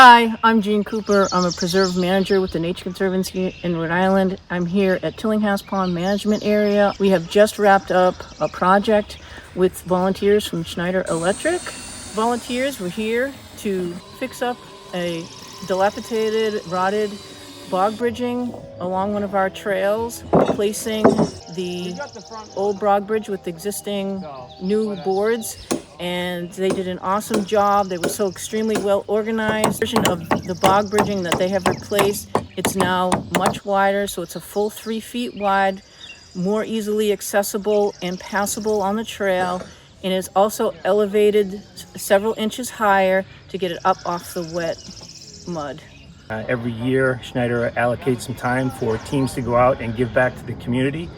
Hi, I'm Jean Cooper. I'm a preserve manager with the Nature Conservancy in Rhode Island. I'm here at Tillinghast Pond Management Area. We have just wrapped up a project with volunteers from Schneider Electric. Volunteers were here to fix up a dilapidated, rotted bog bridging along one of our trails, replacing the old bog bridge with existing new boards. And they did an awesome job. They were so extremely well organized. The version of the bog bridging that they have replaced, it's now much wider, so it's a full 3 feet wide, more easily accessible and passable on the trail, and is also elevated several inches higher to get it up off the wet mud. Every year, Schneider allocates some time for teams to go out and give back to the community.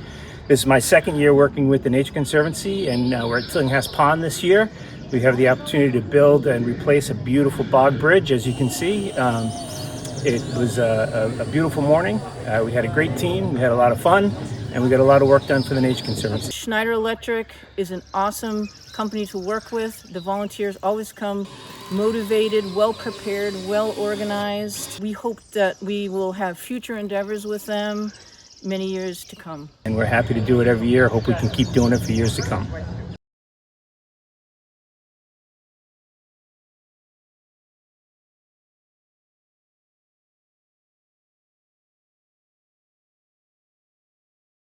This is my second year working with the Nature Conservancy, and we're at Tillinghast Pond this year. We have the opportunity to build and replace a beautiful bog bridge. As you can see, it was a beautiful morning. We had a great team, we had a lot of fun, and we got a lot of work done for the Nature Conservancy. Schneider Electric is an awesome company to work with. The volunteers always come motivated, well prepared, well organized. We hope that we will have future endeavors with them many years to come. And we're happy to do it every year. Hope we can keep doing it for years to come.